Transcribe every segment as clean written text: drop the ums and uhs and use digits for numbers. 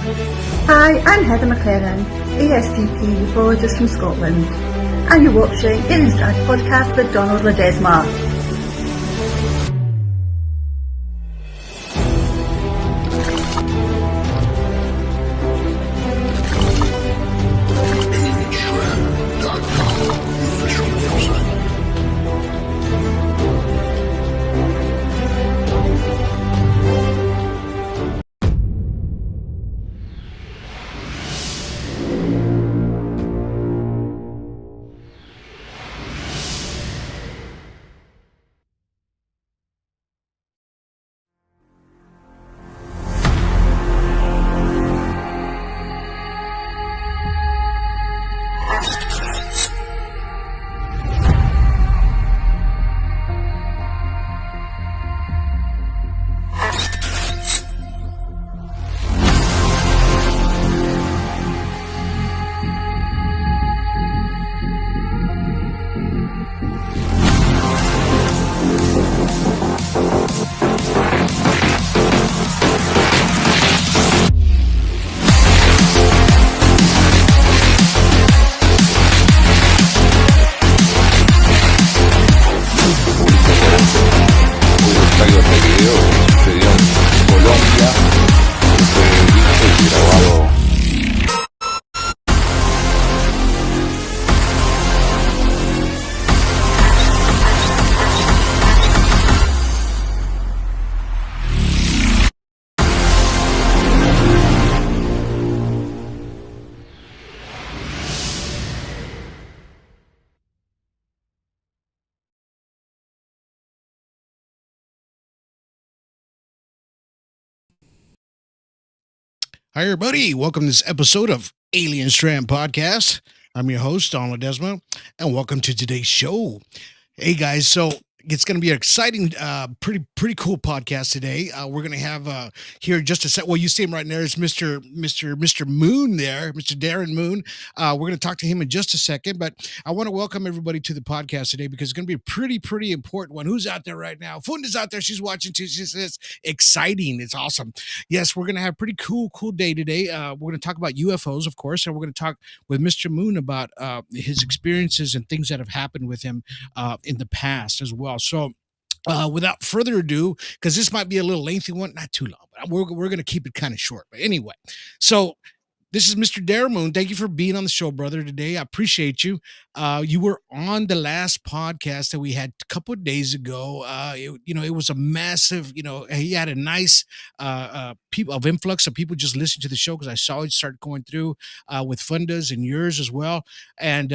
Hi, I'm Heather McLaren, ASDP ufologist from Scotland, and you're watching Aliens and Darrens podcast with Donald Ledesma. Hi, everybody. Welcome to this episode of Alien Strand Podcast. I'm your host, Don Ledesma, and welcome to today's show. Hey, guys. So it's going to be an exciting, pretty cool podcast today. We're going to have here just a sec. Well, you see him right there. It's Mr. Moon there, Mr. Darren Moon. We're going to talk to him in just a second, but I want to welcome everybody to the podcast today because it's going to be a pretty important one. Who's out there right now? Funda's out there. She's watching too. She says, exciting. It's awesome. Yes, we're going to have a pretty cool day today. We're going to talk about UFOs, of course, and we're going to talk with Mr. Moon about his experiences and things that have happened with him in the past as well. So without further ado, because this might be a little lengthy one, not too long, but we're going to keep it kind of short. But anyway, so this is Mr. Darren Moon. Thank you for being on the show, brother, today. I appreciate you. You were on the last podcast that we had a couple of days ago. It was a massive, he had a nice influx of people just listening to the show because I saw it start going through with Funda's and yours as well. And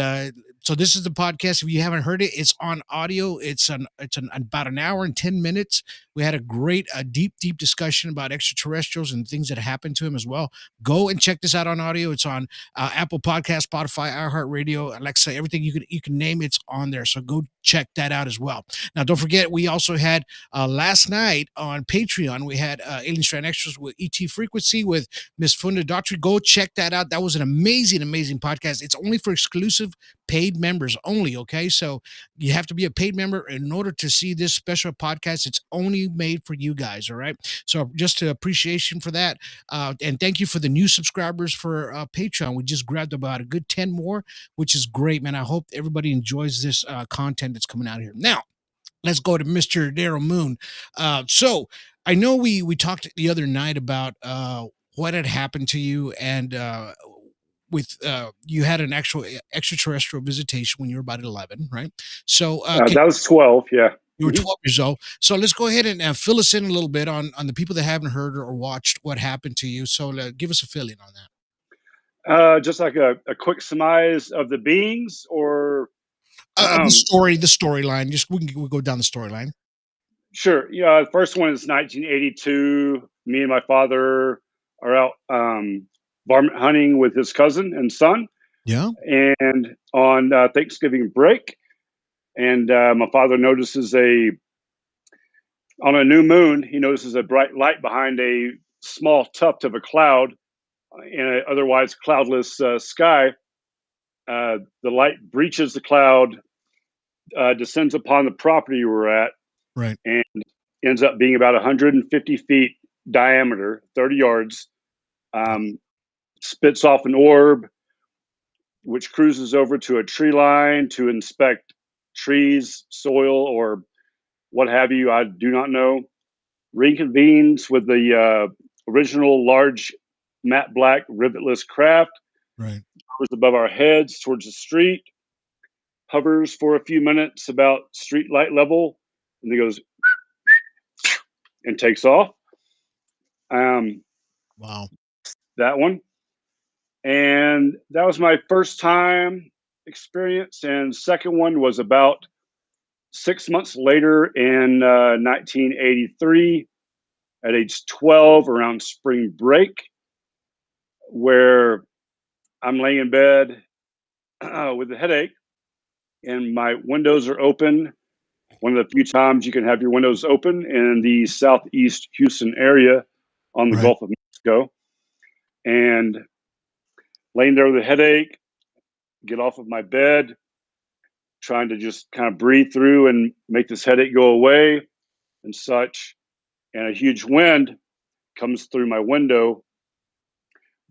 so this is the podcast. If you haven't heard it, it's on audio. It's about an hour and 10 minutes. We had a great, deep discussion about extraterrestrials and things that happened to him as well. Go and check this out on audio. It's on Apple Podcast, Spotify, iHeartRadio, Alexa, everything you can name. It's on there. So go check that out as well. Now, don't forget, we also had last night on Patreon, we had Alien Strand Extras with ET Frequency with Miss Funda Daughtry. Go check that out. That was an amazing podcast. It's only for exclusive paid members only. Okay. So you have to be a paid member in order to see this special podcast. It's only made for you guys. All right. So just an appreciation for that. And thank you for the new subscribers for Patreon. We just grabbed about a good 10 more, which is great, man. I hope everybody enjoys this content that's coming out here. Now, let's go to Mr. Darren Moon. So I know we talked the other night about what had happened to you and with you had an actual extraterrestrial visitation when you were about 11, right? So that was 12, yeah. You were 12 years old. So let's go ahead and fill us in a little bit on the people that haven't heard or watched what happened to you. So give us a fill-in on that. Just like a quick surmise of the beings, or the storyline. Just we'll go down the storyline. Sure. Yeah. The first one is 1982. Me and my father are out varmint hunting with his cousin and son. Yeah. And on Thanksgiving break, and my father notices on a new moon, he notices a bright light behind a small tuft of a cloud in an otherwise cloudless sky. The light breaches the cloud, descends upon the property we're at, right, and ends up being about 150 feet diameter, 30 yards, spits off an orb, which cruises over to a tree line to inspect trees, soil, or what have you. I do not know. Reconvenes with the original large matte black rivetless craft, Right. hovers above our heads towards the street, hovers for a few minutes about street light level, and then goes and takes off. Um, Wow. that one. And that was my first time experience. And second one was about 6 months later in 1983 at age 12 around spring break, where I'm laying in bed with a headache and my windows are open. One of the few times you can have your windows open in the southeast Houston area on the Right. Gulf of Mexico. And laying there with a headache, get off of my bed, trying to just kind of breathe through and make this headache go away and such. And a huge wind comes through my window,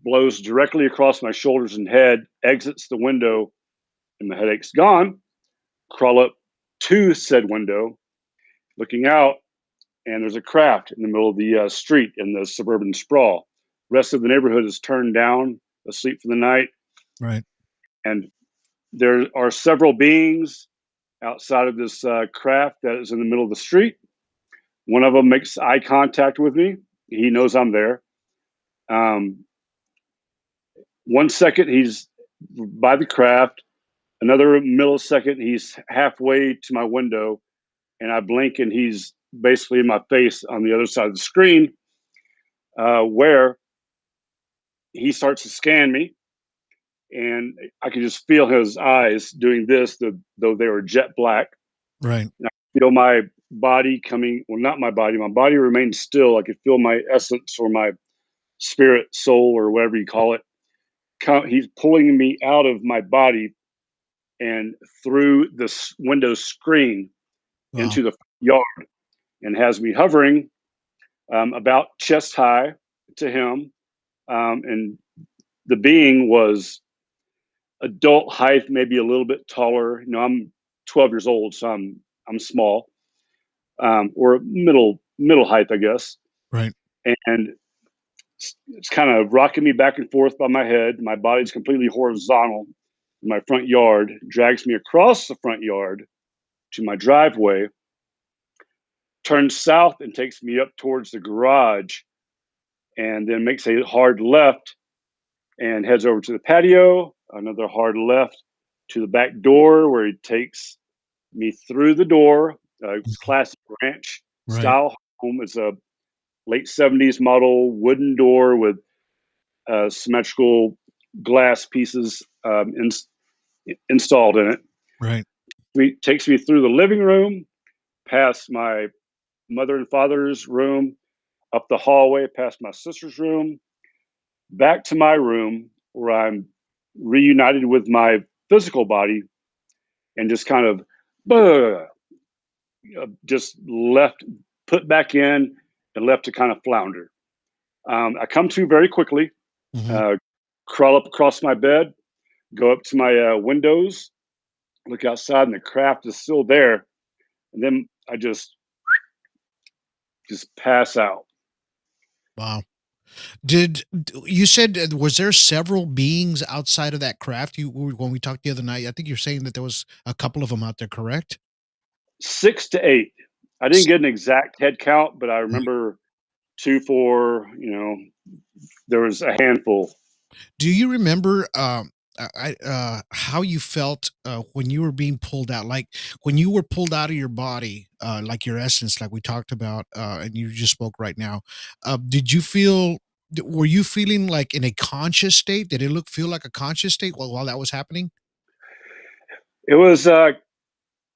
blows directly across my shoulders and head, exits the window, and the headache's gone. Crawl up to said window, looking out, and there's a craft in the middle of the street in the suburban sprawl. Rest of the neighborhood is turned down, asleep for the night, Right. and there are several beings outside of this craft that is in the middle of the street. One of them makes eye contact with me. He knows I'm there. 1 second, he's by the craft. Another millisecond, he's halfway to my window, and I blink, and he's basically in my face on the other side of the screen, where he starts to scan me, and I can just feel his eyes doing this, though they were jet black. Right. And I feel my body coming, well, not my body remains still. I could feel my essence or my spirit, soul, or whatever you call it. He's pulling me out of my body and through the window screen Wow. into the yard, and has me hovering about chest high to him. And the being was adult height, maybe a little bit taller. You know, I'm 12 years old, so I'm small, or middle height, I guess. Right. And it's kind of rocking me back and forth by my head. My body's completely horizontal in my front yard, drags me across the front yard to my driveway, turns south and takes me up towards the garage, and then makes a hard left and heads over to the patio, another hard left to the back door, where he takes me through the door. It's classic ranch Right. style home. It's a late 70s model wooden door with symmetrical glass pieces installed in it. Right. He takes me through the living room, past my mother and father's room, up the hallway, past my sister's room, back to my room, where I'm reunited with my physical body, and just kind of just left, put back in, and left to kind of flounder. I come to very quickly, Hmm. uh, crawl up across my bed, go up to my windows, look outside, and the craft is still there. And then I just pass out. Wow. You said was there several beings outside of that craft? When we talked the other night, I think you're saying that there was a couple of them out there, correct? 6 to 8. I didn't S- get an exact head count, but I remember two, four. There was a handful. Do you remember how you felt when you were being pulled out? Like when you were pulled out of your body, like your essence, like we talked about, and you just spoke right now. Did you feel? Were you feeling like in a conscious state? Did it feel like a conscious state while that was happening? It was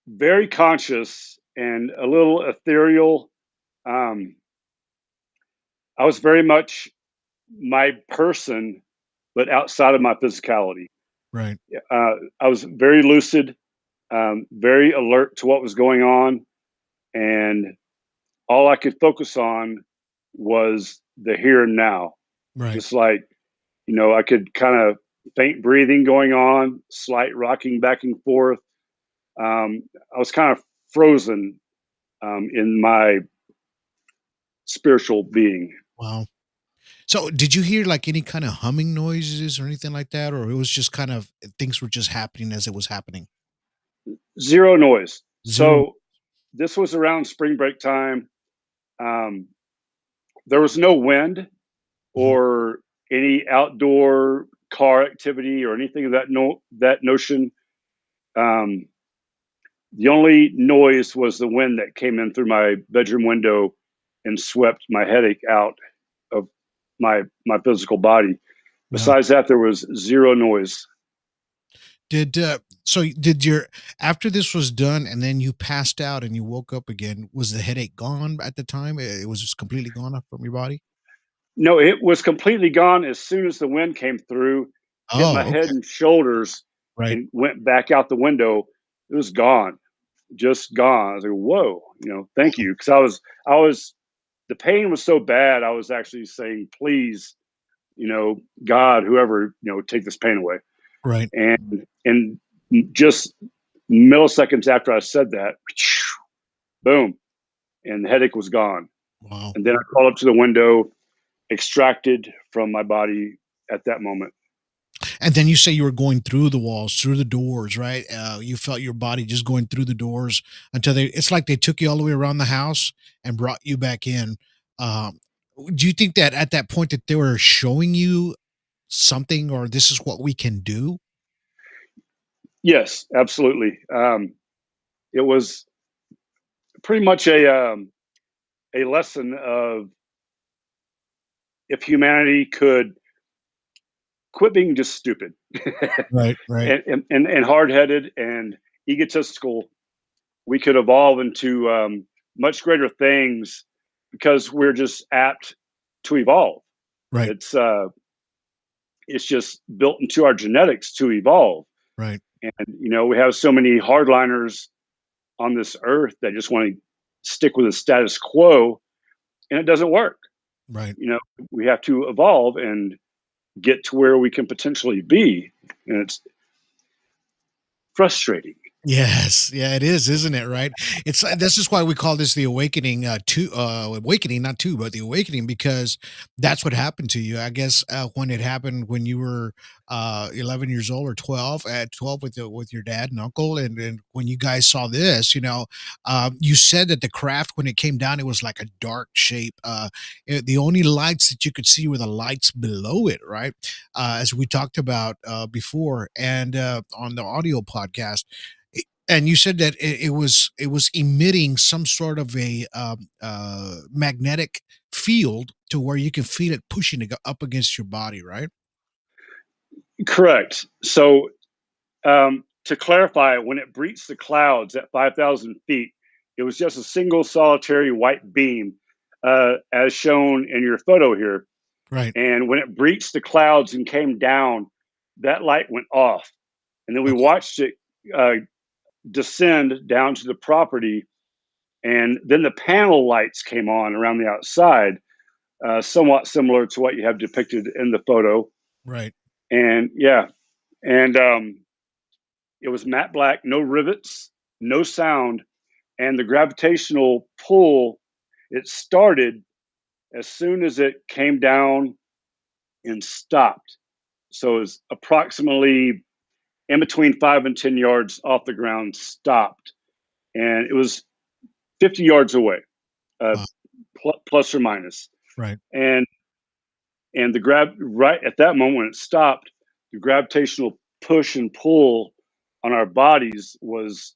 very conscious and a little ethereal. Um, I was very much my person, but outside of my physicality. Right. I was very lucid, very alert to what was going on, and all I could focus on was the here and now. Right. Just like I could kind of faint breathing going on, slight rocking back and forth. I was kind of frozen in my spiritual being. Wow. So did you hear like any kind of humming noises or anything like that? Or it was just kind of things were just happening as it was happening? Zero noise. Zero. So this was around spring break time. Um, there was no wind Mhm. or any outdoor car activity or anything of that notion. Um, the only noise was the wind that came in through my bedroom window and swept my headache out of my physical body. Yeah. Besides that, there was zero noise. Did your after this was done and then you passed out and you woke up again, was the headache gone at the time? It was just completely gone up from your body? No, it was completely gone as soon as the wind came through, hit my Oh, head okay. and shoulders, Right. and went back out the window. It was gone, just gone. I was like, "Whoa!" Thank Wow. you, because the pain was so bad. I was actually saying, "Please, God, whoever, take this pain away." Right. And just milliseconds after I said that, boom, and the headache was gone. Wow. And then I crawled up to the window, extracted from my body at that moment. And then you say you were going through the walls, through the doors, right? You felt your body just going through the doors until it's like they took you all the way around the house and brought you back in. Um, do you think that at that point that they were showing you something or this is what we can do? Yes, absolutely. It was pretty much a lesson of, if humanity could quit being just stupid Right, right, and hard headed and egotistical, we could evolve into much greater things, because we're just apt to evolve. right, It's uh, it's just built into our genetics to evolve. right, And we have so many hardliners on this earth that just want to stick with the status quo, and it doesn't work. right. You know, we have to evolve and get to where we can potentially be, and it's frustrating. Yes, yeah, it is, isn't it? Right. It's this is why we call this the awakening. Awakening, not two, but the awakening, because that's what happened to you. I guess when it happened when you were 11 years old or 12, at 12 with your dad and uncle, and when you guys saw this, you said that the craft when it came down, it was like a dark shape. The only lights that you could see were the lights below it, right? As we talked about before, and on the audio podcast and you said that it was emitting some sort of a magnetic field to where you can feel it pushing up against your body, right? Correct. So, to clarify, when it breached the clouds at 5,000 feet, it was just a single solitary white beam, as shown in your photo here. Right. And when it breached the clouds and came down, that light went off. And then we Okay. watched it uh, descend down to the property. And then the panel lights came on around the outside, somewhat similar to what you have depicted in the photo. Right. And yeah, and it was matte black, no rivets, no sound, and the gravitational pull, it started as soon as it came down and stopped. So it was approximately in between 5 and 10 yards off the ground, stopped, and it was 50 yards away, uh, Wow. plus or minus. Right. And the grab right at that moment when it stopped, the gravitational push and pull on our bodies was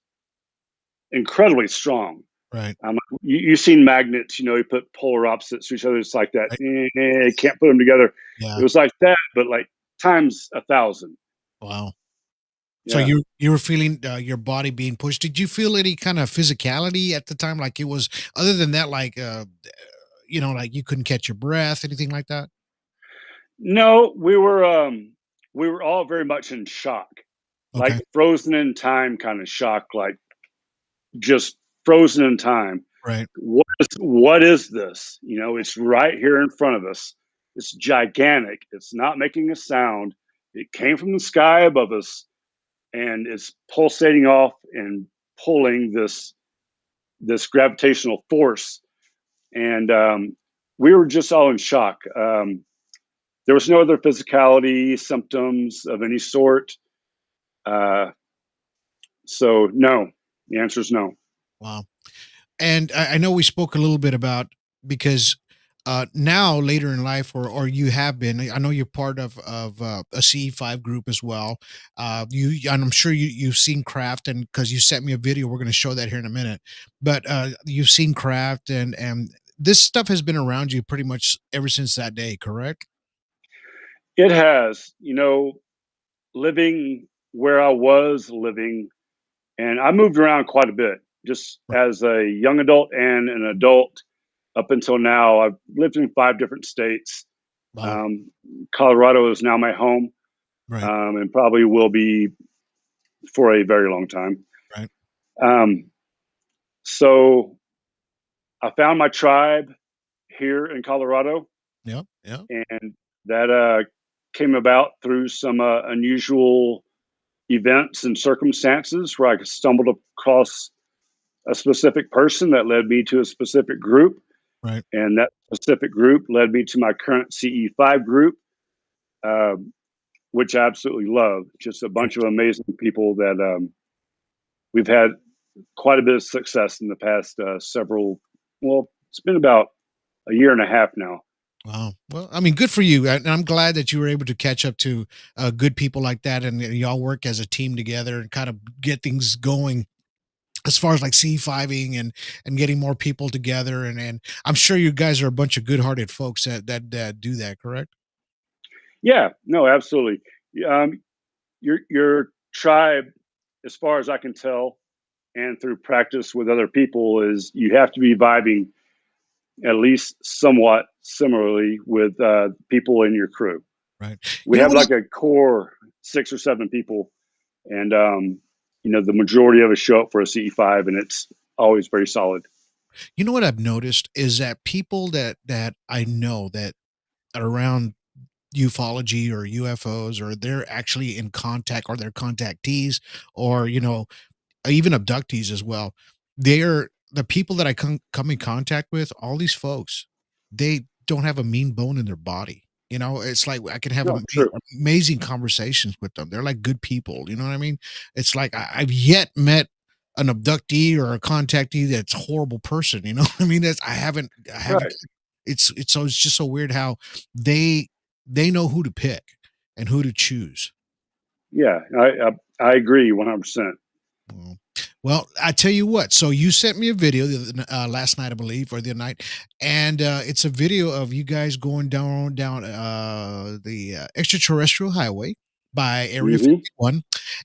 incredibly strong. Right. You've seen magnets, you put polar opposites to each other. It's like that. Right. Can't put them together. It Yeah. was like that, but like times 1,000. Wow. So Yeah. you were feeling your body being pushed. Did you feel any kind of physicality at the time? Like it was other than that, like like you couldn't catch your breath, anything like that? No, we were all very much in shock, like Okay. frozen in time kind of shock, like just frozen in time. Right. What is this? It's right here in front of us. It's gigantic. It's not making a sound. It came from the sky above us, and it's pulsating off and pulling this gravitational force. And we were just all in shock. There was no other physicality symptoms of any sort. Uh, so no, the answer is no. Wow. And I know we spoke a little bit about because now later in life, or you have been. I know you're part of a CE5 group as well. And I'm sure you've seen craft, and because you sent me a video, we're going to show that here in a minute. But you've seen craft, and this stuff has been around you pretty much ever since that day, correct? It has, living where I was living, and I moved around quite a bit just Right. as a young adult and an adult up until now. I've lived in 5 different states. Wow. Um, Colorado is now my home, Right. and probably will be for a very long time. Right. Um, so I found my tribe here in Colorado, Yeah. Yeah. and that came about through some unusual events and circumstances where I stumbled across a specific person that led me to a specific group, Right. and that specific group led me to my current CE5 group, um, which I absolutely love. Just a bunch of amazing people that we've had quite a bit of success in the past several. Well, it's been about a year and a half now. Wow. Well, I mean, good for you. And I'm glad that you were able to catch up to good people like that, and y'all work as a team together and kind of get things going as far as like C5ing and getting more people together. And I'm sure you guys are a bunch of good hearted folks that do that, correct? Yeah, no, absolutely. Um, your tribe, as far as I can tell, and through practice with other people, is you have to be vibing at least somewhat similarly with people in your crew. Right. We You know have what? like a core 6 or 7 people, and the majority of us show up for a CE5, and it's always very solid. You know what I've noticed is that people that I know that are around ufology or UFOs, or they're actually in contact, or they're contactees, or even abductees as well. They're the people that I come in contact with. All these folks, they don't have a mean bone in their body. It's like I can have No, true. amazing conversations with them. They're like good people. You know what I mean? It's like I've yet met an abductee or a contactee that's a horrible person. You know what I mean? I haven't. Right. It's just so weird how they they know who to pick and who to choose. Yeah, I agree 100%. Well, well, I tell you what. So you sent me a video last night, I believe, or the other night, and it's a video of you guys going down the extraterrestrial highway by Area Hmm. 51,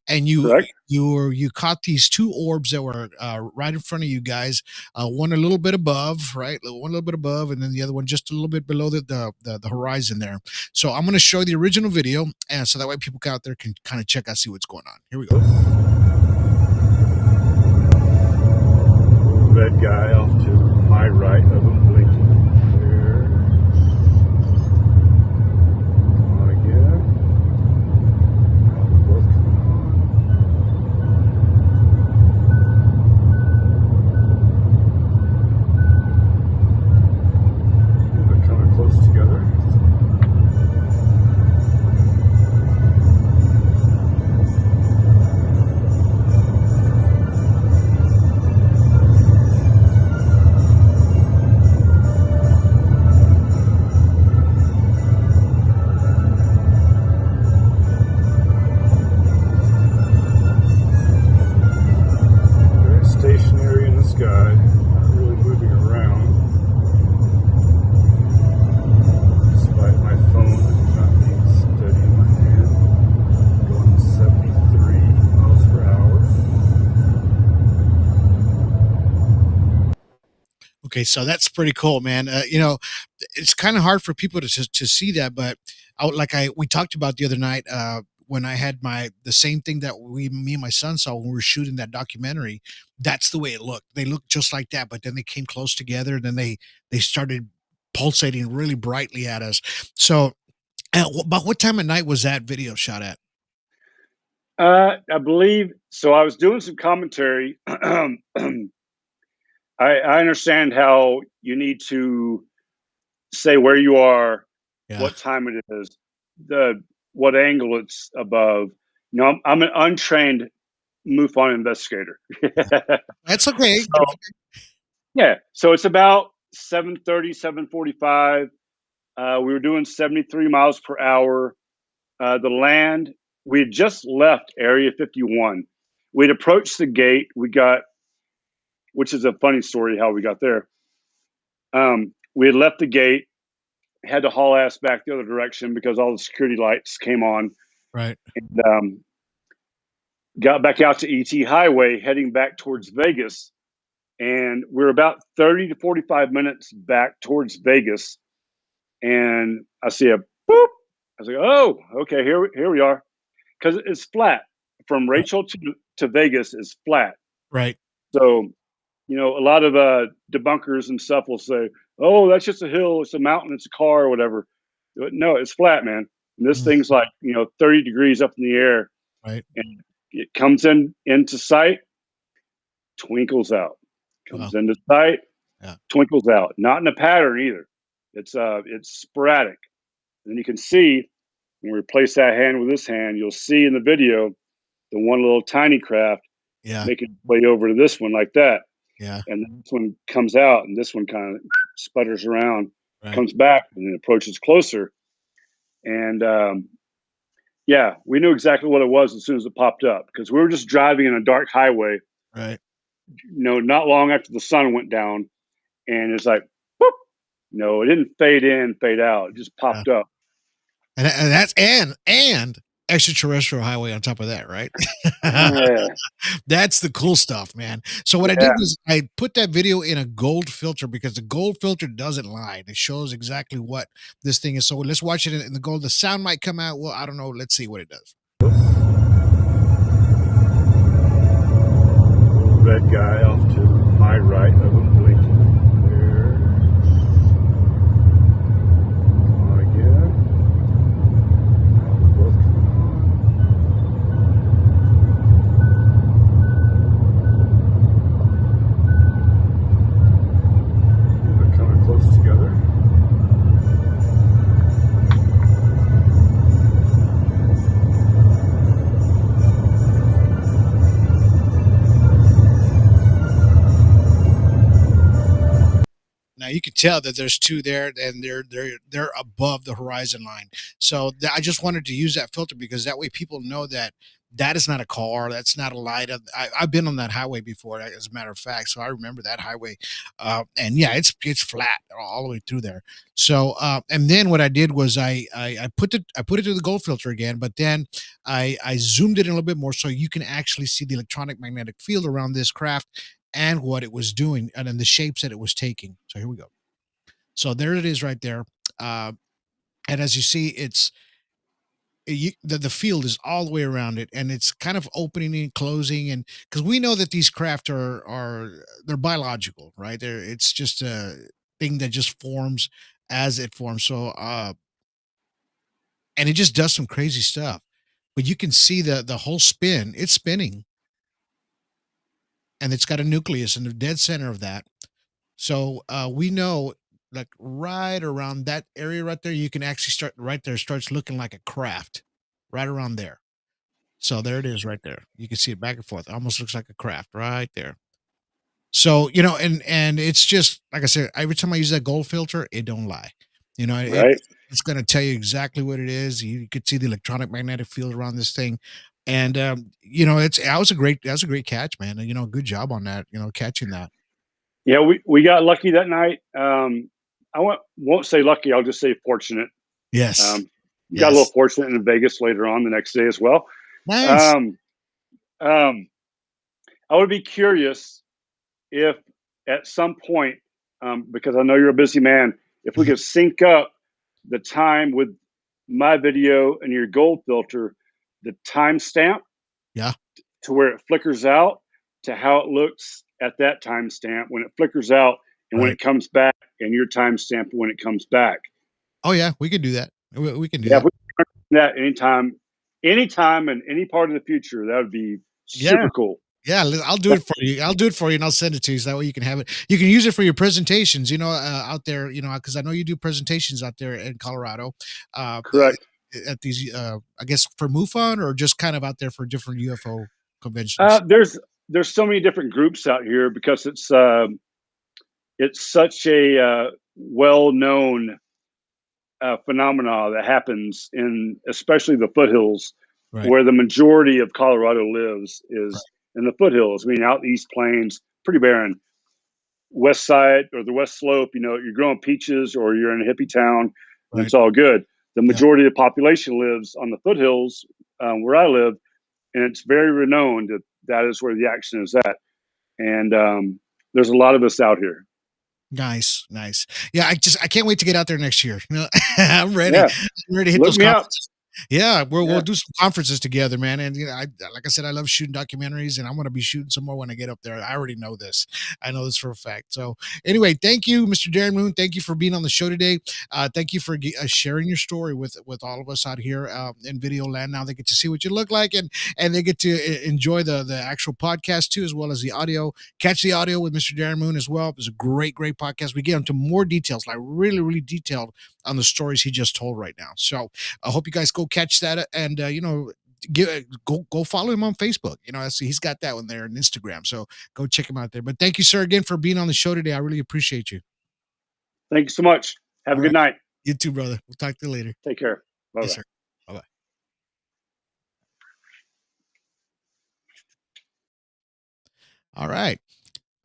and you Correct. you caught these two orbs that were right in front of you guys. One a little bit above, right? One a little bit above, and then the other one just a little bit below the horizon there. So I'm going to show the original video, and so that way people out there can kind of check out, see what's going on. Here we go. Red guy off to my right of him blinking. There. On again. Both coming on. They're coming close together. Very stationary in the sky, not really moving around, despite my phone not being steady in my hand, going 73 miles per hour. Okay, so that's pretty cool, man. It's kind of hard for people to see that, but we talked about the other night when I had the same thing that me and my son saw when we were shooting that documentary. That's the way it looked. They looked just like that, but then they came close together, and then they started pulsating really brightly at us. So, about what time of night was that video shot at? I believe so. I was doing some commentary. I understand how you need to say where you are, Yeah, what time it is, the what angle it's above. You know, I'm an untrained MUFON investigator. that's okay. So yeah, so it's about 7:30, 7:45. We were doing 73 miles per hour. The land, we had just left Area 51. We'd approached the gate. We got, which is a funny story how we got there. We had left the gate, had to haul ass back the other direction because all the security lights came on. Right. And, got back out to ET Highway, heading back towards Vegas. And we're about 30 to 45 minutes back towards Vegas. And I see a boop. I was like, oh, okay, here we are. Because it's flat. From Right. Rachel to Vegas is flat. Right. So, you know, a lot of debunkers and stuff will say, oh, that's just a hill, it's a mountain, it's a car or whatever. But no, it's flat, man. And this Mm, thing's like, 30 degrees up in the air, right. and it comes into sight, twinkles out. Wow. Comes into sight, Yeah. twinkles out. Not in a pattern either. It's sporadic. And then you can see when we replace that hand with this hand, you'll see in the video the one little tiny craft Yeah. making its way over to this one like that. Yeah. And then this one comes out, and this one kind of sputters around, Right. comes back, and then approaches closer. And yeah, we knew exactly what it was as soon as it popped up because we were just driving in a dark highway, Right. not long after the sun went down, and it's like, whoop. No, it didn't fade in, fade out. It just Yeah. popped up. And that's and extraterrestrial highway on top of that, right? Yeah, That's the cool stuff, man. So what I did yeah, was I put that video in a gold filter because the gold filter doesn't lie. It shows exactly what this thing is. So let's watch it in the gold. The sound might come out. Well, I don't know. Let's see what it does. Red guy off to my right of him blinking. There. On again. Both coming on. They're coming close together. Now you can tell that there's two there, and they're above the horizon line. So I just wanted to use that filter because that way people know that that is not a car, that's not a light. I've been on that highway before, as a matter of fact, so I remember that highway. And yeah, it's flat all the way through there. So and then what I did was I put it through the gold filter again, but then I zoomed it in a little bit more so you can actually see the electronic magnetic field around this craft and what it was doing and then the shapes that it was taking. So here we go. So there it is right there. Uh, and as you see, the field is all the way around it and it's kind of opening and closing. And because we know that these craft are they're biological, right? It's just a thing that just forms as it forms. So, and it just does some crazy stuff. But you can see the whole spin, it's spinning and it's got a nucleus in the dead center of that. So we know like right around that area right there, you can actually start right there, starts looking like a craft right around there. So there it is right there. You can see it back and forth. It almost looks like a craft right there. So, and it's just like I said, every time I use that gold filter, it don't lie. right. It's gonna tell you exactly what it is. You could see the electronic magnetic field around this thing. And it's that was a great catch, man. And good job on that, catching that. Yeah, we got lucky that night. I won't say lucky. I'll just say fortunate. Yes. Um, got a little Yes. fortunate in Vegas later on the next day as well. Nice. Um, um, I would be curious if at some point, because I know you're a busy man, if we Mhm. could sync up the time with my video and your gold filter, the timestamp Yeah. to where it flickers out to how it looks at that timestamp when it flickers out and when Right. it comes back and your timestamp when it comes back. Oh yeah, we can do that. We can do Yeah, if that. we can do that anytime in any part of the future, that would be Yeah. super cool. Yeah, I'll do it for you. I'll do it for you, and I'll send it to you so that way you can have it. You can use it for your presentations, out there, because I know you do presentations out there in Colorado, uh, Correct. at these, I guess for MUFON or just kind of out there for different UFO conventions. There's so many different groups out here because it's such a well known phenomena that happens in especially the foothills, Right. where the majority of Colorado lives Right. is in the foothills. I mean, out East Plains, pretty barren. West side or the West Slope, you're growing peaches or you're in a hippie town, and Right. it's all good. The Yeah. majority of the population lives on the foothills, where I live, and it's very renowned that is where the action is at. And there's a lot of us out here. Nice, nice. Yeah, I can't wait to get out there next year. I'm ready. Yeah, I'm ready to hit look those me up. conferences. Yeah, we'll Yeah. do some conferences together, man. And like I said, I love shooting documentaries, and I'm going to be shooting some more when I get up there. I already know this. I know this for a fact. So anyway, thank you, Mr. Darren Moon. Thank you for being on the show today. Thank you for sharing your story with all of us out here in video land. Now they get to see what you look like, and they get to enjoy the actual podcast too, as well as the audio. Catch the audio with Mr. Darren Moon as well. It was a great podcast. We get into more details, like really, really detailed on the stories he just told right now. So I hope you guys go catch that and go follow him on Facebook. He's got that one there on Instagram. So go check him out there. But thank you, sir, again for being on the show today. I really appreciate you. Thank you so much. Have All a good right. night. You too, brother. We'll talk to you later. Take care. Bye. Yes, sir. Bye-bye. All right.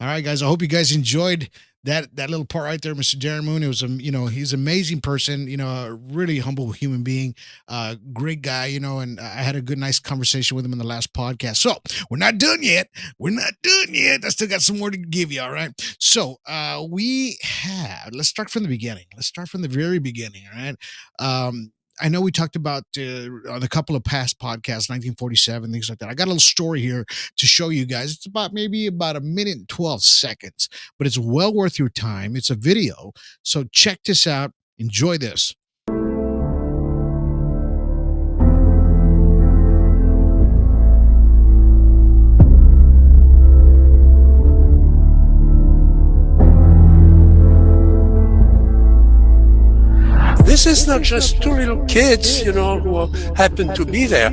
All right, guys. I hope you guys enjoyed that little part right there, Mr. Darren Moon. It was he's an amazing person, a really humble human being, great guy, and I had a nice conversation with him in the last podcast. So we're not done yet. I still got some more to give you. All right. So let's start from the beginning. Let's start from the very beginning. All right. I know we talked about on a couple of past podcasts, 1947, things like that. I got a little story here to show you guys. It's maybe about a minute and 12 seconds, but it's well worth your time. It's a video. So check this out. Enjoy this. This is not just two little kids, who happened to be there.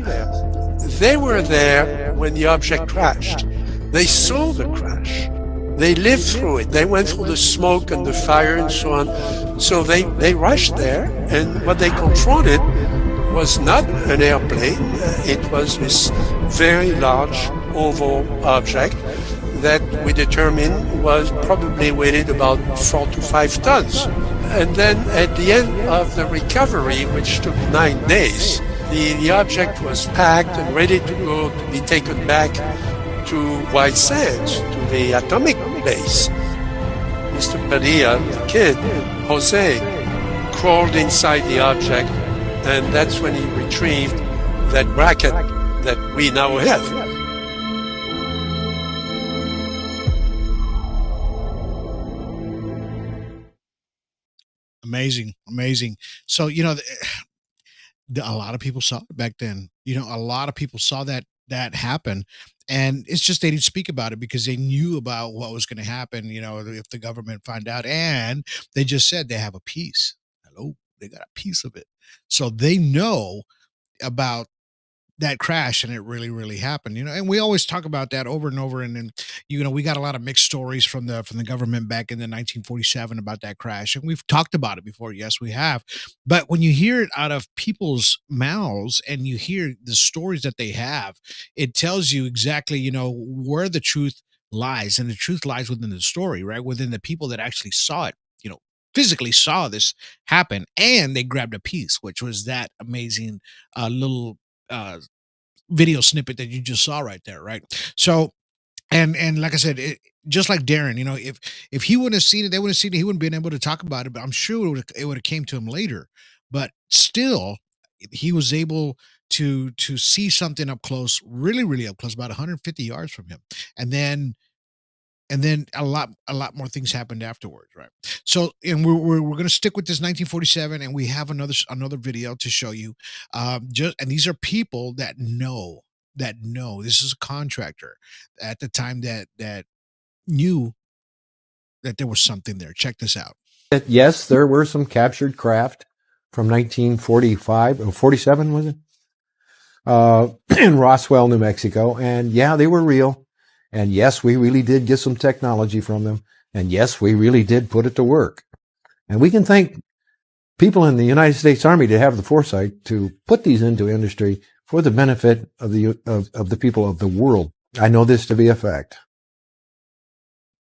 They were there when the object crashed. They saw the crash. They lived through it. They went through the smoke and the fire and so on. So they rushed there, and what they confronted was not an airplane. It was this very large oval object that we determined was probably weighed about 4 to 5 tons. And then at the end of the recovery, which took 9 days, the object was packed and ready to go to be taken back to White Sands, to the atomic base. Mr. Padilla, the kid, Jose, crawled inside the object, and that's when he retrieved that bracket that we now have. Amazing. So, a lot of people saw it back then. A lot of people saw that happen. And it's just they didn't speak about it because they knew about what was going to happen, if the government find out. And they just said they have a piece. Hello, they got a piece of it. So they know about that crash, and it really, really happened, and we always talk about that over and over. And then, we got a lot of mixed stories from the government back in the 1947 about that crash. And we've talked about it before. Yes, we have. But when you hear it out of people's mouths and you hear the stories that they have, it tells you exactly, where the truth lies. And the truth lies within the story, right? Within the people that actually saw it, physically saw this happen, and they grabbed a piece, which was that amazing little video snippet that you just saw right there, right? So, and like I said, just like Darren, if he wouldn't have seen it, they wouldn't have seen it. He wouldn't have been able to talk about it. But I'm sure it would have came to him later. But still, he was able to see something up close, really, really up close, about 150 yards from him, and then and then a lot more things happened afterwards, right? So, and we're going to stick with this 1947, and we have another video to show you. And these are people that know this is a contractor at the time that knew that there was something there. Check this out. Yes, there were some captured craft from 1945 or 47, was it? In Roswell, New Mexico. And yeah, they were real. And yes, we really did get some technology from them. And yes, we really did put it to work. And we can thank people in the United States Army to have the foresight to put these into industry for the benefit of the people of the world. I know this to be a fact.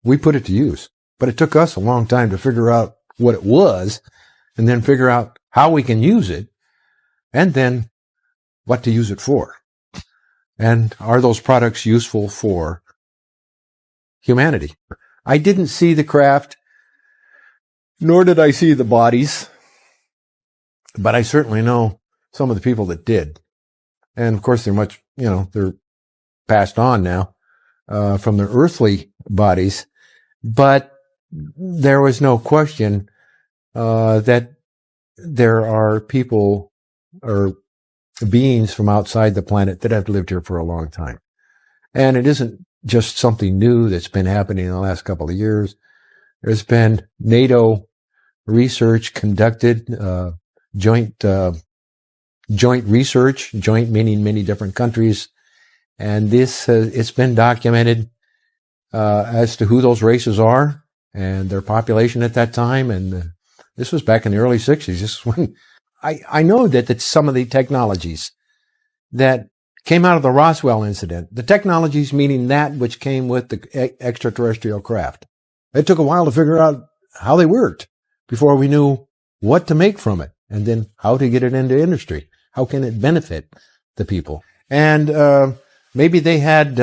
We put it to use, but it took us a long time to figure out what it was, and then figure out how we can use it, and then what to use it for. And are those products useful for humanity? I didn't see the craft, nor did I see the bodies, but I certainly know some of the people that did. And of course, they're passed on now from their earthly bodies, but there was no question that there are people or beings from outside the planet that have lived here for a long time. And it isn't just something new that's been happening in the last couple of years. There's been NATO research conducted, joint research, joint meaning many different countries. And it's been documented as to who those races are and their population at that time. And this was back in the early 60s. This is when I know that some of the technologies that came out of the Roswell incident, the technologies meaning that which came with the extraterrestrial craft. It took a while to figure out how they worked before we knew what to make from it, and then how to get it into industry. How can it benefit the people? And maybe they had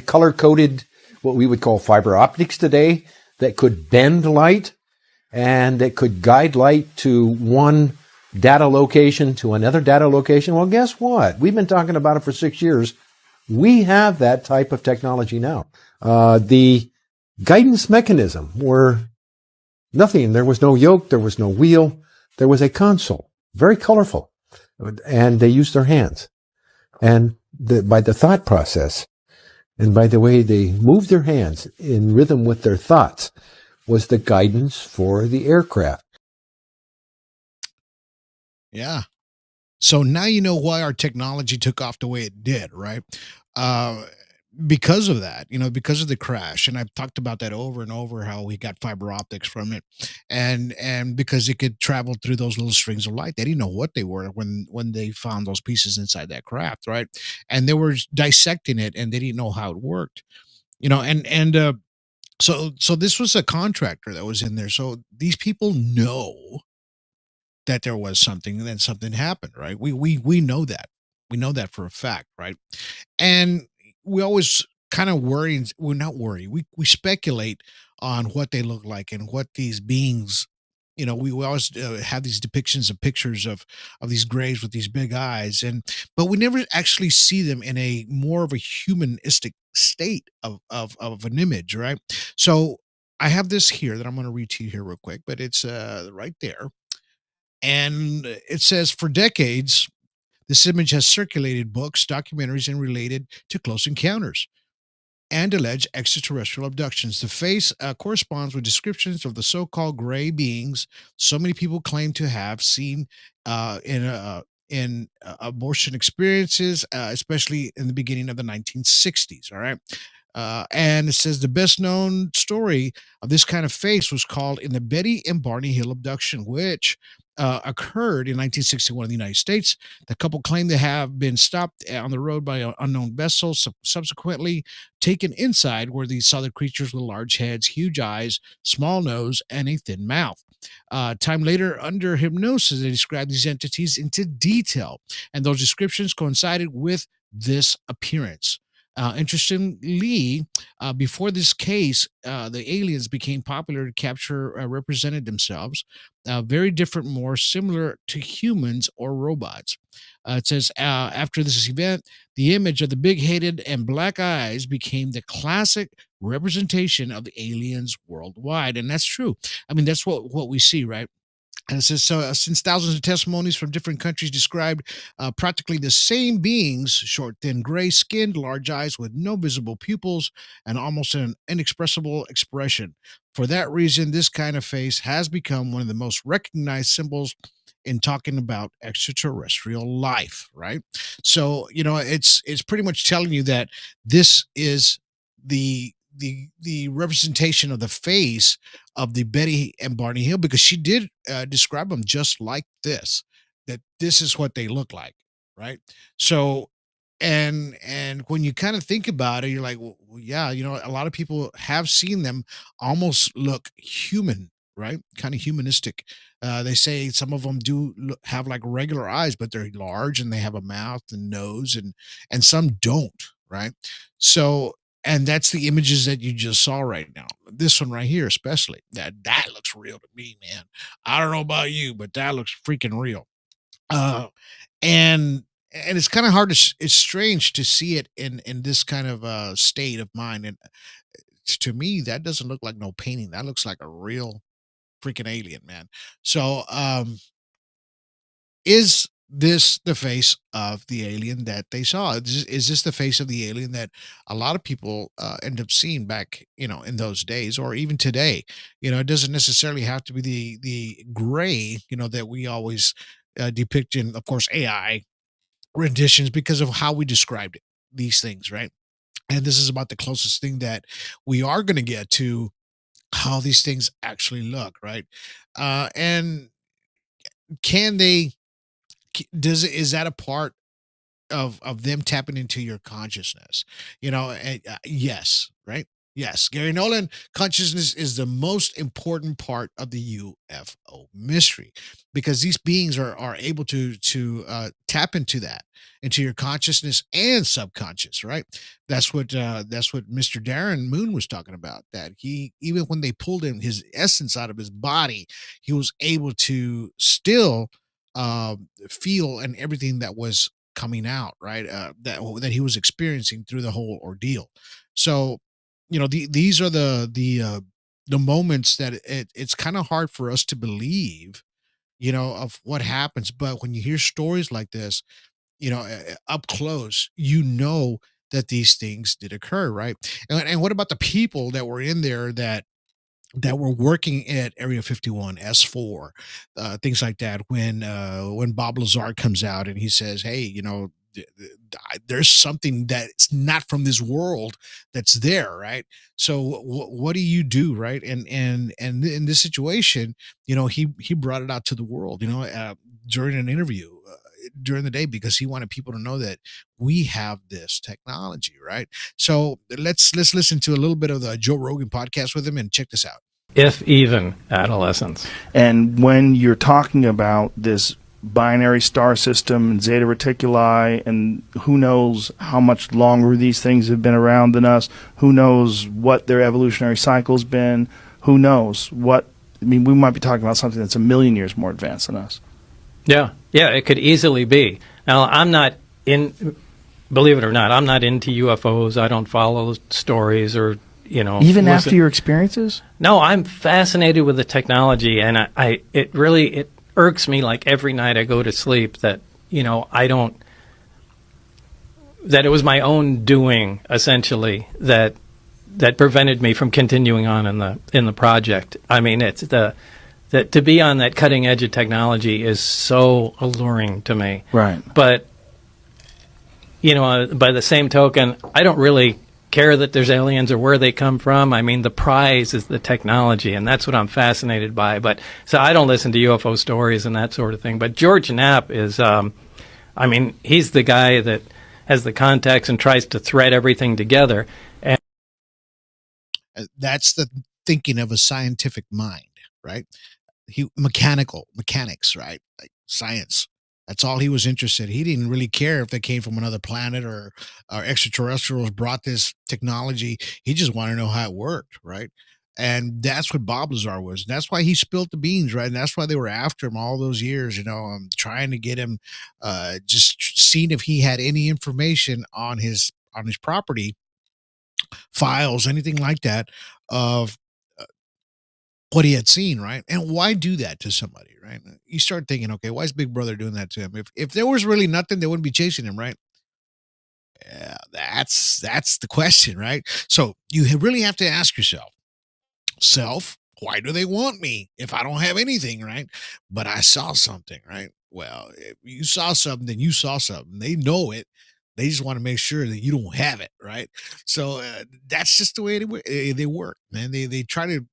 color-coded what we would call fiber optics today that could bend light and that could guide light to one data location to another data location. Well, guess what? We've been talking about it for 6 years. We have that type of technology now. The guidance mechanism were nothing. There was no yoke. There was no wheel. There was a console, very colorful, and they used their hands. And by the thought process and by the way they moved their hands in rhythm with their thoughts was the guidance for the aircraft. Yeah. So now you know why our technology took off the way it did, right? Because of that, because of the crash. And I've talked about that over and over, how we got fiber optics from it. And because it could travel through those little strings of light. They didn't know what they were when they found those pieces inside that craft, right? And they were dissecting it and they didn't know how it worked. So this was a contractor that was in there. So these people know that there was something, and then something happened, right? We know that. We know that for a fact, right? And we always kind of worry. We're not worried. We speculate on what they look like and what these beings. We always have these depictions of pictures of these graves with these big eyes, but we never actually see them in a more of a humanistic state of an image, right? So I have this here that I'm going to read to you here real quick, but it's right there. And it says, for decades, this image has circulated books, documentaries, and related to close encounters and alleged extraterrestrial abductions. The face corresponds with descriptions of the so-called gray beings so many people claim to have seen in abortion experiences, especially in the beginning of the 1960s. All right. And it says the best known story of this kind of face was called in the Betty and Barney Hill abduction, which occurred in 1961 in the United States. The couple claimed to have been stopped on the road by an unknown vessel, subsequently taken inside, where they saw the creatures with large heads, huge eyes, small nose, and a thin mouth. Time later, under hypnosis, they described these entities into detail, and those descriptions coincided with this appearance. Interestingly, before this case, the aliens became popular to capture represented themselves, very different, more similar to humans or robots. It says, after this event, the image of the big-headed and black eyes became the classic representation of the aliens worldwide. And that's true. I mean, that's what we see, right? And it says, since thousands of testimonies from different countries described practically the same beings, short, thin, gray skinned, large eyes with no visible pupils, and almost an inexpressible expression. For that reason, this kind of face has become one of the most recognized symbols in talking about extraterrestrial life, right? So, it's pretty much telling you that this is the representation of the face of the Betty and Barney Hill, because she did describe them just like this, that this is what they look like, right? So, and when you kind of think about it, you're like, well, yeah, a lot of people have seen them almost look human, right? Kind of humanistic. They say some of them do have like regular eyes, but they're large and they have a mouth and nose, and some don't, right? So, and that's the images that you just saw right now. This one right here, especially, that looks real to me, man. I don't know about you, but that looks freaking real. Uh, and it's kind of hard it's strange to see it in this kind of state of mind. And to me, that doesn't look like no painting. That looks like a real freaking alien, man. So, is this the face of the alien that they saw? Is this the face of the alien that a lot of people end up seeing back, in those days, or even today? It doesn't necessarily have to be the gray, that we always depict in, of course, AI renditions, because of how we described these things, right? And this is about the closest thing that we are going to get to how these things actually look, right? And can they? Is that a part of them tapping into your consciousness? Yes, right? Yes, Gary Nolan, consciousness is the most important part of the UFO mystery, because these beings are able to tap into that, into your consciousness and subconscious, right? That's what Mr. Darren Moon was talking about. That he, even when they pulled him his essence out of his body, he was able to still feel and everything that was coming out, right? That he was experiencing through the whole ordeal. So, these are the moments that it's kind of hard for us to believe, of what happens. But when you hear stories like this, up close, that these things did occur, right? And what about the people that were in there that were working at Area 51, S4, things like that. When Bob Lazar comes out and he says, "Hey, there's something that's not from this world that's there," right? So what do you do, right? And in this situation, he brought it out to the world, during an interview. During the day, because he wanted people to know that we have this technology, right? So let's listen to a little bit of the Joe Rogan podcast with him and check this out. If even adolescence. And when you're talking about this binary star system and Zeta Reticuli, and who knows how much longer these things have been around than us, who knows what their evolutionary cycle's been, who knows what, we might be talking about something that's a million years more advanced than us. Yeah, it could easily be. Now, I'm not believe it or not, I'm not into UFOs. I don't follow stories or, Even after your experiences? No, I'm fascinated with the technology, and it irks me, like every night I go to sleep, that, that it was my own doing, essentially, that prevented me from continuing on in the project. I mean, it's that to be on that cutting edge of technology is so alluring to me. Right. But, by the same token, I don't really care that there's aliens or where they come from. I mean, the prize is the technology, and that's what I'm fascinated by. But so I don't listen to UFO stories and that sort of thing. But George Knapp is, he's the guy that has the contacts and tries to thread everything together. And that's the thinking of a scientific mind, right? Mechanics, right? Like science. That's all he was interested in. He didn't really care if they came from another planet or extraterrestrials brought this technology. He just wanted to know how it worked, right? And that's what Bob Lazar was. That's why he spilled the beans, right? And that's why they were after him all those years, trying to get him, just seeing if he had any information on his property files, anything like that, of what he had seen, right? And why do that to somebody, right? You start thinking, okay, why is Big Brother doing that to him? If there was really nothing, they wouldn't be chasing him, right? Yeah, that's the question, right? So you really have to ask yourself, self, why do they want me if I don't have anything, right? But I saw something, right? Well, if you saw something, then you saw something. They know it. They just want to make sure that you don't have it, right? So that's just the way they work, man. They try to,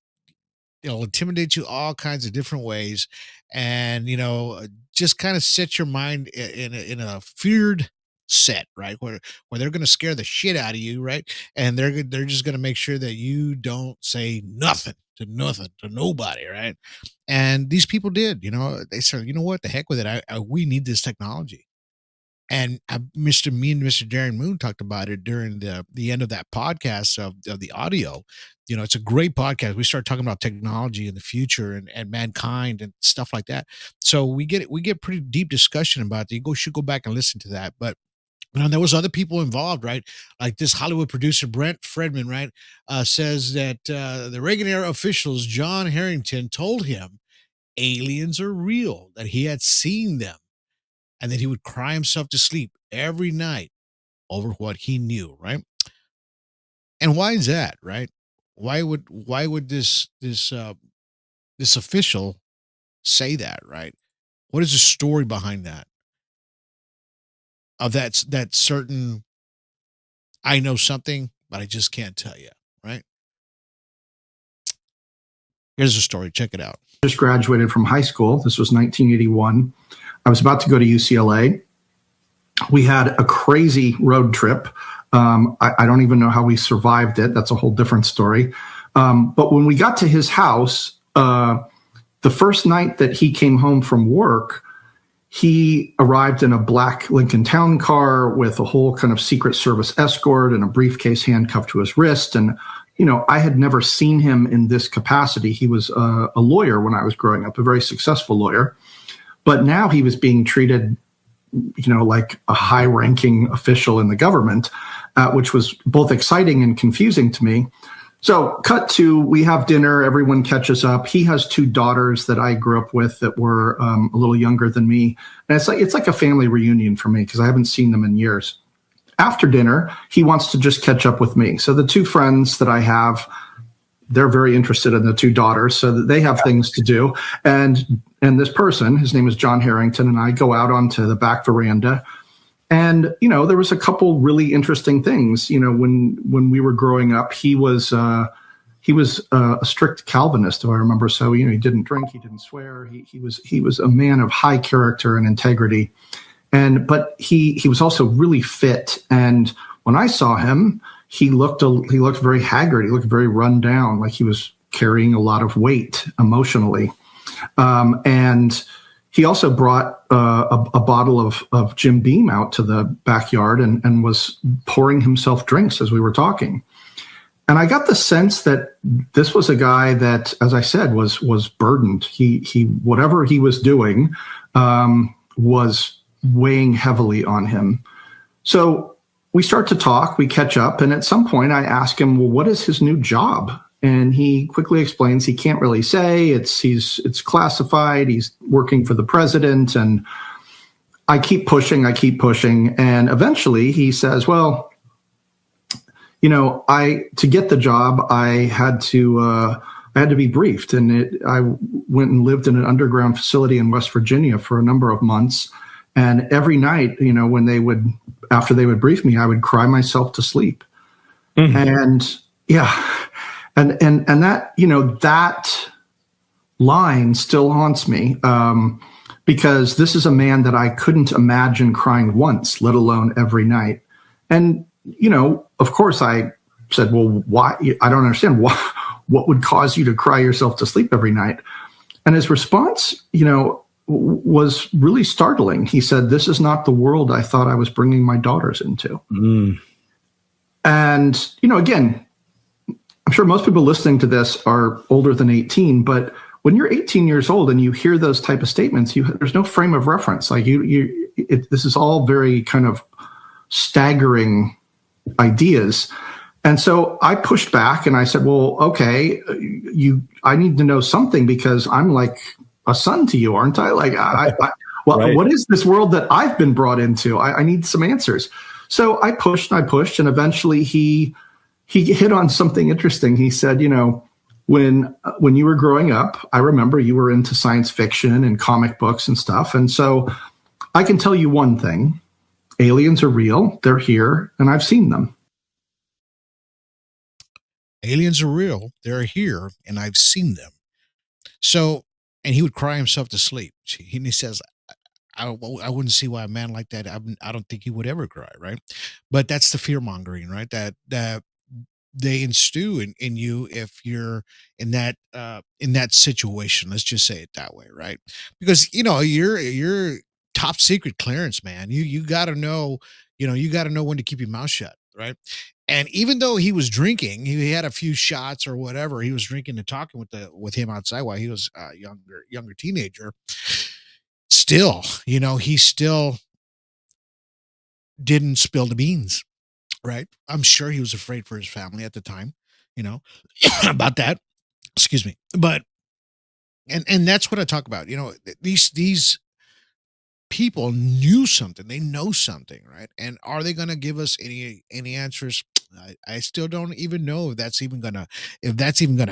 intimidate you all kinds of different ways, and just kind of set your mind in a feared set, right, where they're going to scare the shit out of you, right, and they're just going to make sure that you don't say nothing to nobody, right. And these people did, they said, you know what, the heck with it, we need this technology. And me and Mr. Darren Moon talked about it during the end of that podcast of the audio. It's a great podcast. We start talking about technology in the future and mankind and stuff like that. So we get pretty deep discussion about it. Should go back and listen to that. But there was other people involved, right? Like this Hollywood producer, Brent Fredman, right, says that the Reagan era officials, John Harrington, told him aliens are real, that he had seen them, and that he would cry himself to sleep every night over what he knew, right? And why is that, right? Why would this official say that, right? What is the story behind that? Of that certain, I know something, but I just can't tell you, right? Here's the story. Check it out. Just graduated from high school. This was 1981. I was about to go to UCLA. We had a crazy road trip. I don't even know how we survived it. That's a whole different story. But when we got to his house, the first night that he came home from work, he arrived in a black Lincoln Town car with a whole kind of Secret Service escort and a briefcase handcuffed to his wrist. And, I had never seen him in this capacity. He was a lawyer when I was growing up, a very successful lawyer. But now he was being treated, like a high-ranking official in the government, which was both exciting and confusing to me. So cut to, we have dinner, everyone catches up. He has two daughters that I grew up with that were a little younger than me. And it's like a family reunion for me because I haven't seen them in years. After dinner, he wants to just catch up with me. So the two friends that I have, they're very interested in the two daughters, so that they have things to do. And this person, his name is John Harrington, and I go out onto the back veranda. And, there was a couple really interesting things. When we were growing up, he was a strict Calvinist, if I remember. So, he didn't drink, he didn't swear. He was a man of high character and integrity. But he was also really fit. And when I saw him, he looked very haggard. He looked very run down, like he was carrying a lot of weight emotionally. And he also brought a bottle of Jim Beam out to the backyard and was pouring himself drinks as we were talking. And I got the sense that this was a guy that, as I said, was burdened. He whatever he was doing was weighing heavily on him. So we start to talk, we catch up, and at some point I ask him, well, what is his new job? And he quickly explains he can't really say. It's classified. He's working for the president. And I keep pushing. And eventually he says, well, to get the job, I had to be briefed. And I went and lived in an underground facility in West Virginia for a number of months. And every night, after they would brief me, I would cry myself to sleep. Mm-hmm. And yeah. And that, that line still haunts me because this is a man that I couldn't imagine crying once, let alone every night. And, of course I said, well, why? I don't understand what would cause you to cry yourself to sleep every night. And his response, was really startling. He said, this is not the world I thought I was bringing my daughters into. Mm. And, again, I'm sure most people listening to this are older than 18, but when you're 18 years old and you hear those type of statements, there's no frame of reference. Like this is all very kind of staggering ideas. And so I pushed back and I said, well, okay, I need to know something because I'm like a son to you, aren't I? Like, Right. what is this world that I've been brought into? I need some answers. So I pushed and I pushed, and eventually he hit on something interesting. He said, when you were growing up, I remember you were into science fiction and comic books and stuff. And so I can tell you one thing. Aliens are real. They're here, and I've seen them. Aliens are real. They're here, and I've seen them. So, and he would cry himself to sleep. He says, I wouldn't see why a man like that, I don't think he would ever cry, right? But that's the fear mongering, right? That they instill in you if you're in that situation. Let's just say it that way, right? Because you're top secret clearance, man. You got to know, you got to know when to keep your mouth shut, right? And even though he was drinking, he had a few shots or whatever. He was drinking and talking with him outside while he was a younger teenager. Still, he still didn't spill the beans, right? I'm sure he was afraid for his family at the time, you know, about that. Excuse me. But and that's what I talk about. These people knew something. They know something, right? And are they going to give us any answers? I still don't even know if that's even gonna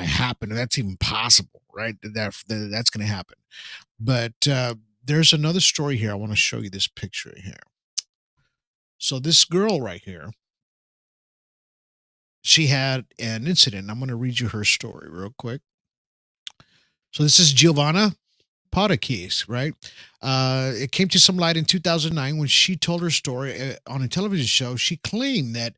happen, if that's even possible, right? That's gonna happen. But there's another story here. I want to show you this picture here. So this girl right here, she had an incident. I'm going to read you her story real quick. So this is Giovanna Podakis, right? It came to some light in 2009 when she told her story on a television show. She claimed that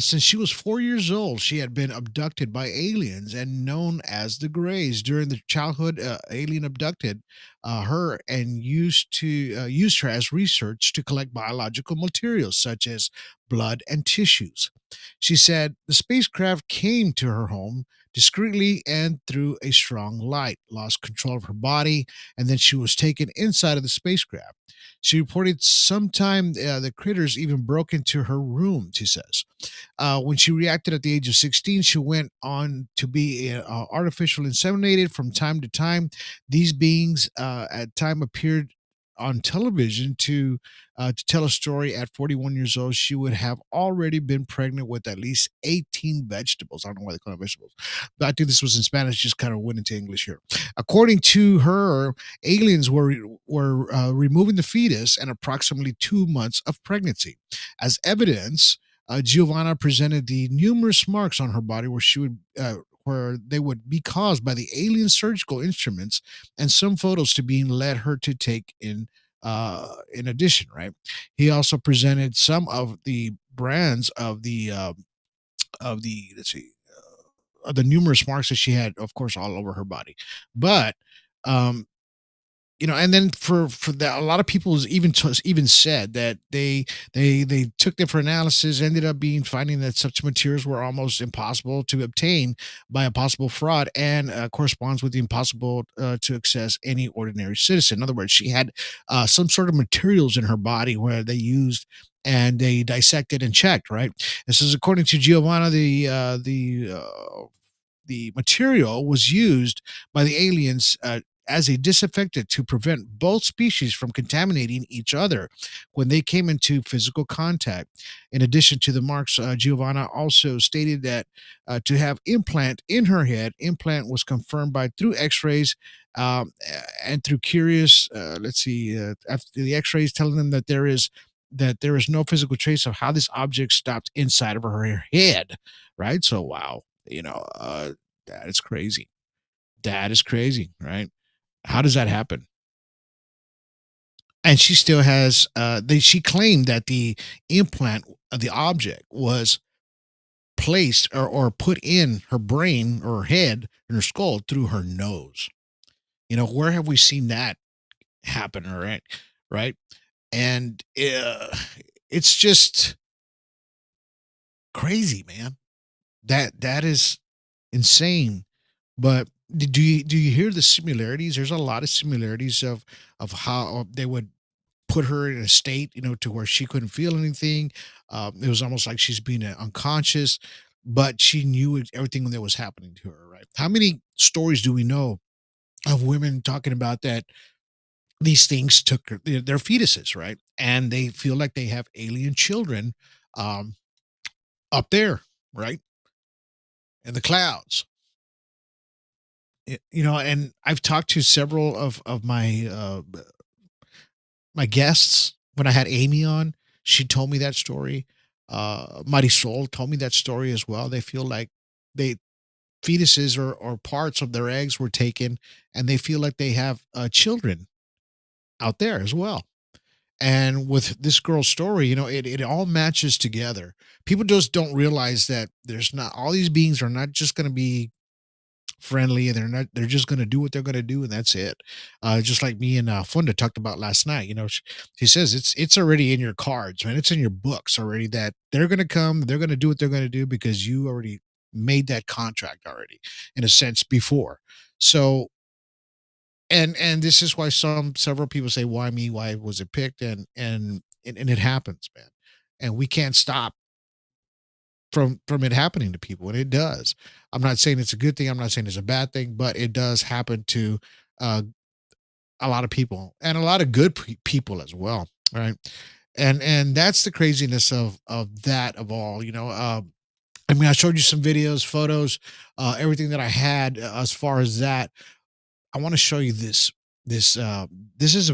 since she was 4 years old, she had been abducted by aliens and known as the Greys. During the childhood, alien abducted her and used her as research to collect biological materials such as blood and tissues. She said the spacecraft came to her home discreetly and through a strong light, lost control of her body, and then she was taken inside of the spacecraft. She reported sometime the critters even broke into her room, she says. When she reacted at the age of 16, she went on to be artificially inseminated from time to time. These beings at time appeared on television to tell a story. At 41 years old, she would have already been pregnant with at least 18 vegetables. I don't know why they call them vegetables, but I think this was in Spanish, just kind of went into English here. According to her, aliens were removing the fetus and approximately 2 months of pregnancy. As evidence, Giovanna presented the numerous marks on her body where they would be caused by the alien surgical instruments, and some photos to being led her to take in addition, right? He also presented some of the brands of the let's see, of the numerous marks that she had, of course, all over her body. But um and then for that, a lot of people even said that they took them for analysis, ended up finding that such materials were almost impossible to obtain by a possible fraud, and corresponds with the impossible to access any ordinary citizen. In other words, she had some sort of materials in her body where they used and they dissected and checked. Right. This is according to Giovanna. The material was used by the aliens as a disinfectant to prevent both species from contaminating each other when they came into physical contact. In addition to the marks, Giovanna also stated that to have implant in her head, implant was confirmed by through X-rays and through curious. After the X-rays telling them that there is no physical trace of how this object stopped inside of her head. Right. So wow, that is crazy. That is crazy, right? How does that happen? And she still has she claimed that the implant of the object was placed or put in her brain or her head and her skull through her nose. Where have we seen that happen? All right. Right. And it's just crazy, man. That is insane. But do you hear the similarities? There's a lot of similarities of how they would put her in a state, to where she couldn't feel anything. It was almost like she's being unconscious, but she knew everything that was happening to her, right? How many stories do we know of women talking about that these things took their fetuses, right? And they feel like they have alien children um, up there, right? In the clouds. And I've talked to several of my guests when I had Amy on. She told me that story. Marisol told me that story as well. They feel like they fetuses or parts of their eggs were taken, and they feel like they have children out there as well. And with this girl's story, it all matches together. People just don't realize that there's not all these beings are not just going to be friendly, and they're just going to do what they're going to do, and that's it. Just like me and Funda talked about last night. She says it's already in your cards, man. It's in your books already that they're going to come, they're going to do what they're going to do because you already made that contract already, in a sense, before. So, and this is why several people say, why me, why was it picked? And it happens, man. And we can't stop from it happening to people, and it does. I'm not saying it's a good thing, I'm not saying it's a bad thing, but it does happen to uh a lot of people, and a lot of good people as well, right? And that's the craziness of that, of all. I mean, I showed you some videos, photos, everything that I had as far as that. I want to show you this is a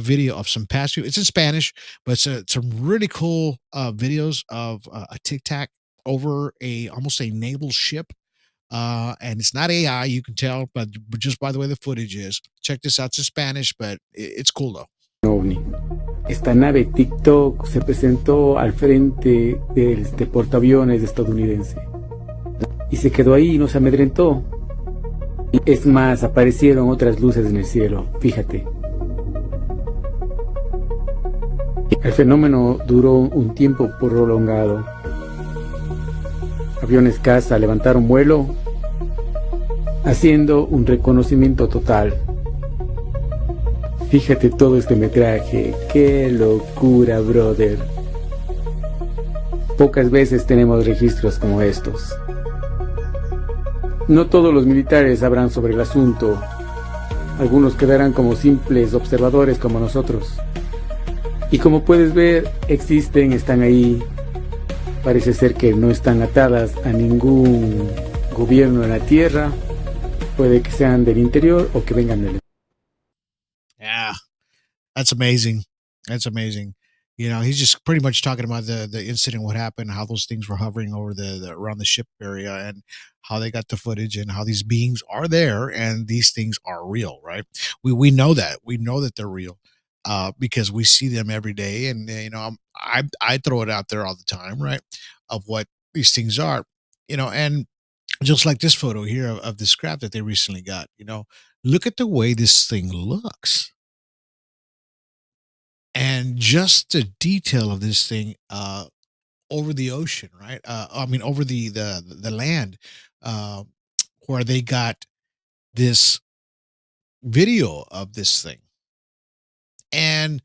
video of some past it's in Spanish, but it's some really cool videos of a tic tac over a almost a naval ship. And it's not AI, you can tell, but just by the way the footage is. Check this out. It's in Spanish, but it's cool though. OVNI. Esta nave TikTok se presentó al frente del portaaviones estadounidense y se quedó ahí y nos amedrentó. Es más, aparecieron otras luces en el cielo, fíjate. El fenómeno duró un tiempo prolongado. Aviones caza levantaron vuelo, haciendo un reconocimiento total. Fíjate todo este metraje, qué locura, brother. Pocas veces tenemos registros como estos. No todos los militares sabrán sobre el asunto. Algunos quedarán como simples observadores como nosotros. Y como puedes ver, están ahí. Parece ser que no están atadas a ningún gobierno en la Tierra. Puede que sean del interior o que vengan del... Yeah, that's amazing. That's amazing. He's just pretty much talking about the incident, what happened, how those things were hovering over the around the ship area, and how they got the footage, and how these beings are there, and these things are real, right? We know that they're real, because we see them every day, and I throw it out there all the time, right? Of what these things are, and just like this photo here of this craft that they recently got. Look at the way this thing looks. And just the detail of this thing over the ocean, right? I mean, over the land, uh, where they got this video of this thing, and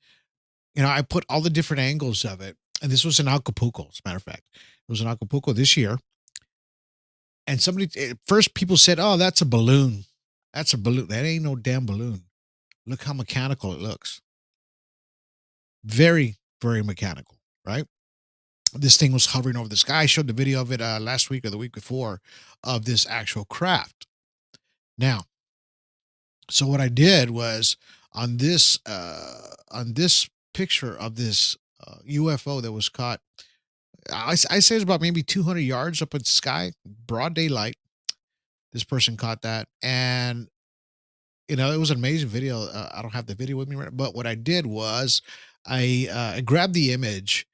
I put all the different angles of it, and this was in Acapulco. As a matter of fact, it was in Acapulco this year, and first people said, "Oh, that's a balloon. That's a balloon. That ain't no damn balloon. Look how mechanical it looks." Very, very mechanical, right? This thing was hovering over the sky. I showed the video of it last week or the week before of this actual craft. Now, so what I did was on this picture of this UFO that was caught, I say it's about maybe 200 yards up in the sky, broad daylight. This person caught that, and it was an amazing video. I don't have the video with me right now, but what I did was I grabbed the image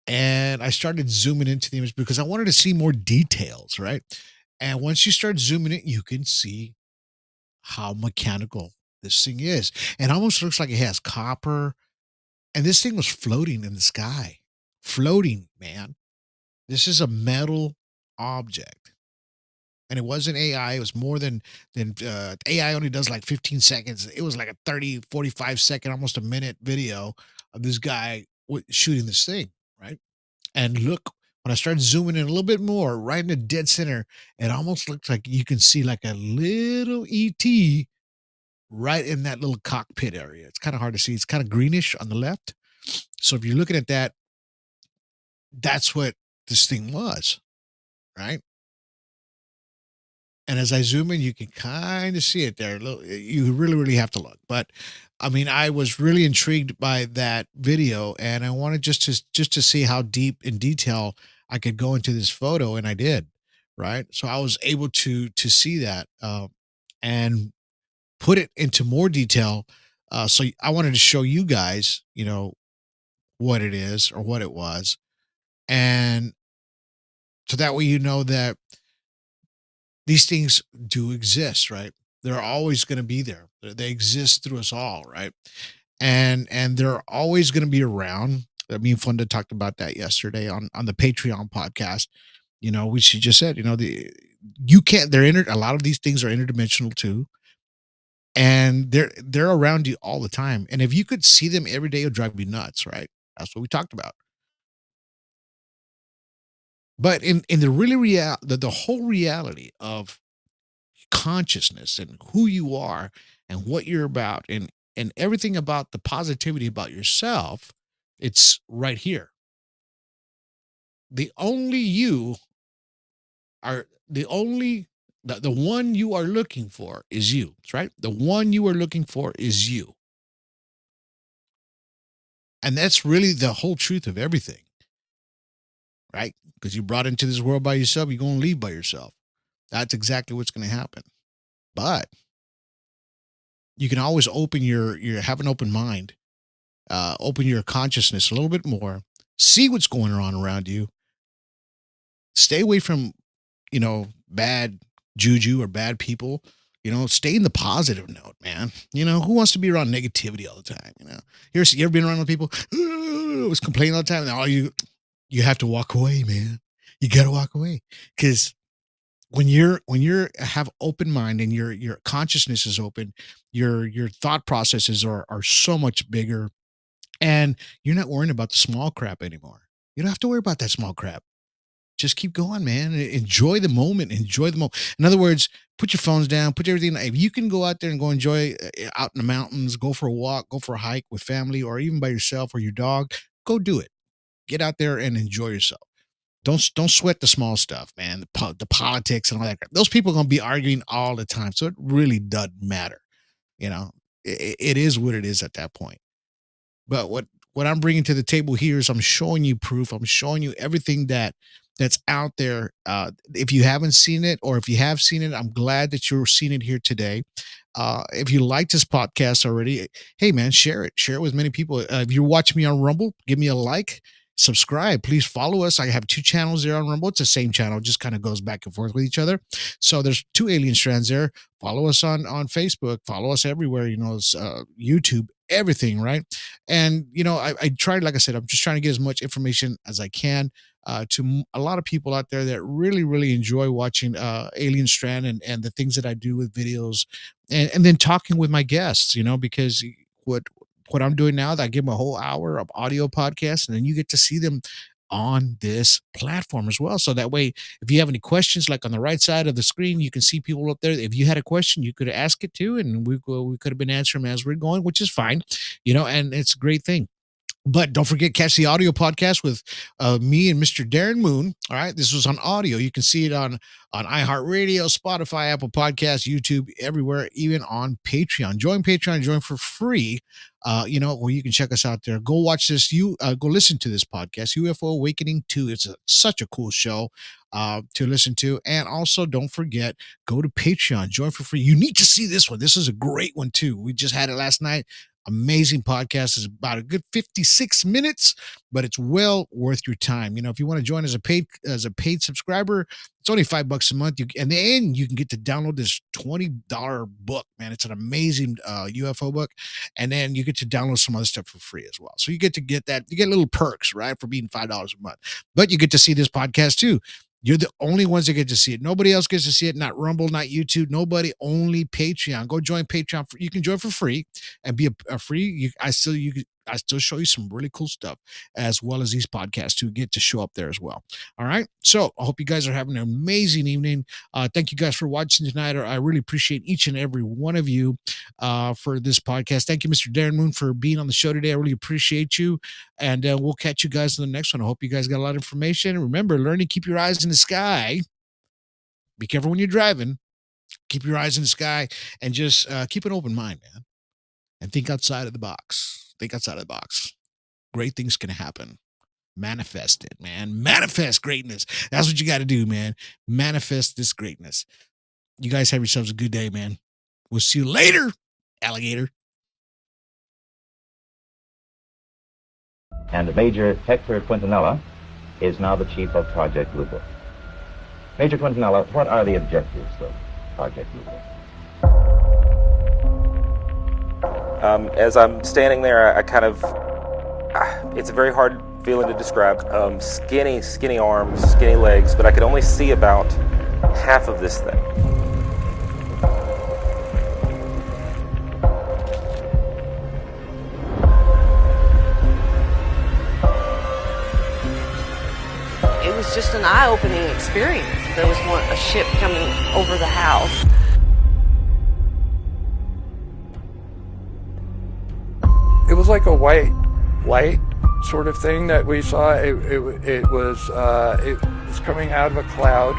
and I started zooming into the image because I wanted to see more details, right? And once you start zooming in, you can see how mechanical this thing is. And almost looks like it has copper. And this thing was floating in the sky. Floating, man. This is a metal object. And it wasn't AI. It was more than AI only does like 15 seconds. It was like a 30, 45 second, almost a minute video of this guy shooting this thing, right? And look, when I started zooming in a little bit more, right in the dead center, it almost looks like you can see like a little ET right in that little cockpit area. It's kind of hard to see. It's kind of greenish on the left. So if you're looking at that, that's what this thing was, right? And as I zoom in, you can kind of see it there. You really, really have to look. But I mean, I was really intrigued by that video, and I wanted just to see how deep in detail I could go into this photo, and I did, right? So I was able to see that and put it into more detail. So I wanted to show you guys, what it is or what it was, and so that way you know that these things do exist, right? They're always going to be there. They exist through us all, right? And they're always going to be around. Me and Funda talked about that yesterday on the Patreon podcast. We she just said, you can't. A lot of these things are interdimensional too, and they're around you all the time. And if you could see them every day, it would drive you nuts, right? That's what we talked about. But in the the whole reality of consciousness and who you are and what you're about and everything about the positivity about yourself, it's right here. The only you are the one you are looking for is you. That's right. The one you are looking for is you. And that's really the whole truth of everything. Right? Because you brought into this world by yourself, you're going to leave by yourself. That's exactly what's going to happen. But you can always have an open mind, open your consciousness a little bit more, see what's going on around you, stay away from, bad juju or bad people, stay in the positive note, man. Who wants to be around negativity all the time? You ever been around with people who was complaining all the time? And all you have to walk away, man. You got to walk away. Because when you're have open mind and your consciousness is open, your thought processes are so much bigger, and you're not worrying about the small crap anymore. You don't have to worry about that small crap. Just keep going, man. Enjoy the moment. Enjoy the moment. In other words, put your phones down, put everything. If you can go out there and go enjoy out in the mountains, go for a walk, go for a hike with family, or even by yourself or your dog, go do it. Get out there and enjoy yourself. Don't sweat the small stuff, man. The politics and all that crap. Those people are going to be arguing all the time. So it really doesn't matter. It is what it is at that point. But what I'm bringing to the table here is I'm showing you proof. I'm showing you everything that's out there. If you haven't seen it, or if you have seen it, I'm glad that you're seeing it here today. If you like this podcast already, hey man, share it with many people. If you're watching me on Rumble, give me a like, subscribe, please follow us. I have 2 channels there on Rumble. It's the same channel, just kind of goes back and forth with each other. So there's 2 alien strands there. Follow us on Facebook, follow us everywhere, YouTube, everything, right? And I tried, like I said, I'm just trying to get as much information as I can to a lot of people out there that really, really enjoy watching Alien Strand and the things that I do with videos, and then talking with my guests, because what I'm doing now, that I give them a whole hour of audio podcast, and then you get to see them on this platform as well. So that way, if you have any questions, like on the right side of the screen, you can see people up there. If you had a question, you could ask it too, and we could have been answering them as we're going, which is fine, and it's a great thing. But don't forget, catch the audio podcast with me and Mr. Darren Moon. All right. This was on audio. You can see it on iHeartRadio, Spotify, Apple Podcasts, YouTube, everywhere, even on Patreon. Join Patreon, join for free. Where you can check us out there. Go watch this. Go listen to this podcast, UFO Awakening 2. It's such a cool show to listen to. And also, don't forget, go to Patreon, join for free. You need to see this one. This is a great one too. We just had it last night. Amazing podcast. Is about a good 56 minutes, but it's well worth your time. If you want to join as a paid subscriber, it's only $5 a month. And then you can get to download this $20 book, man. It's an amazing UFO book. And then you get to download some other stuff for free as well. So you get that. You get little perks, right, for being $5 a month. But you get to see this podcast too. You're the only ones that get to see it. Nobody else gets to see it. Not Rumble, not YouTube. Nobody. Only Patreon. Go join Patreon. You can join for free and be a free. I still show you some really cool stuff, as well as these podcasts who get to show up there as well. All right. So I hope you guys are having an amazing evening. Thank you guys for watching tonight. I really appreciate each and every one of you for this podcast. Thank you, Mr. Darren Moon, for being on the show today. I really appreciate you. And we'll catch you guys in the next one. I hope you guys got a lot of information. Remember, learn to keep your eyes in the sky. Be careful when you're driving. Keep your eyes in the sky and just keep an open mind, man. And think outside of the box. Think outside of the box. Great things can happen. Manifest it, man. Manifest greatness. That's what you got to do, man. Manifest this greatness. You guys have yourselves a good day, man. We'll see you later, alligator. And Major Hector Quintanilla is now the chief of Project Blue Book. Major Quintanilla, what are the objectives of Project Blue Book? As I'm standing there, I kind of, it's a very hard feeling to describe. Skinny arms, skinny legs, but I could only see about half of this thing. It was just an eye-opening experience. There was a ship coming over the house. It was like a white light sort of thing that we saw. It was coming out of a cloud.